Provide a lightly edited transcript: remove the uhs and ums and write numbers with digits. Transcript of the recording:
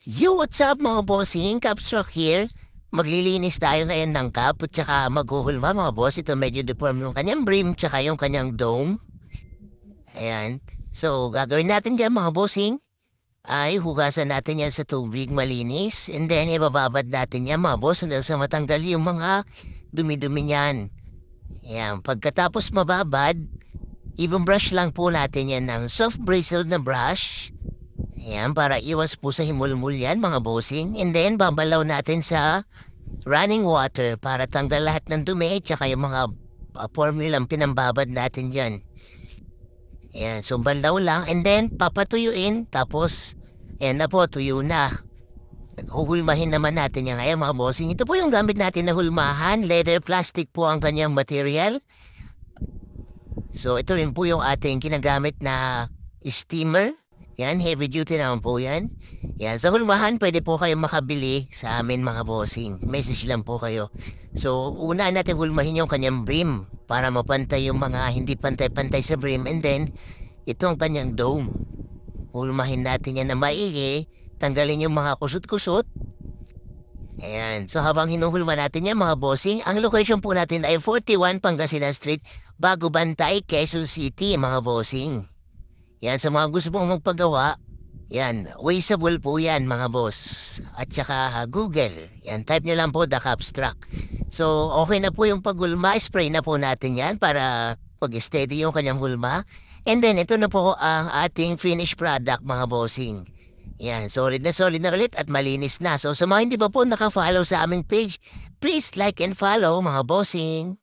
Yo, what's up mga bossing? Capsrock here. Maglilinis tayo ngayon ng cup at saka maghuhulma mga boss. Ito medyo deform yung kanyang brim tsaka yung kanyang dome. Ayan. So, gagawin natin dyan mga bossing ay hugasan natin yan sa tubig malinis and then ibababad natin yan mga boss hanggang sa matanggal yung mga dumi-dumi niyan. Ayan. Pagkatapos mababad, ibang-brush lang po natin yan ng soft bristled na brush. Ayan, para iwas po sa himulmul yan, mga bossing. And then, babalaw natin sa running water para tanggal lahat ng dumi tsaka yung mga formulang pinambabad natin dyan. Ayan, so balaw lang. And then, papatuyuin. Tapos, ayan na po, tuyo na. Huhulmahin naman natin yan ngayon, mga bossing. Ito po yung gamit natin na hulmahan. Leather plastic po ang kanyang material. So, ito rin po yung ating ginagamit na steamer. Yan, heavy duty naman po yan. Yan, sa hulmahan, pwede po kayo makabili sa amin mga bossing. Message lang po kayo. So, una natin hulmahin yung kanyang brim para mapantay yung mga hindi pantay-pantay sa brim. And then, itong kanyang dome. Hulmahin natin yan na maigi. Tanggalin yung mga kusot-kusot. Ayan. So, habang hinuhulma natin yan mga bossing, ang location po natin ay 41 Pangasinan Street, Bago Bantay, Quezon City, mga bossing. Yan, sa mga gusto mong magpagawa, yan, Wazeable po yan mga boss. At saka Google, yan, type nyo lang po The Capstrack. So, okay na po yung paghulma, spray na po natin yan para pag-steady yung kanyang hulma. And then, ito na po ang ating finished product mga bossing. Yan, solid na ulit at malinis na. So, sa mga hindi pa po naka-follow sa aming page, please like and follow mga bossing.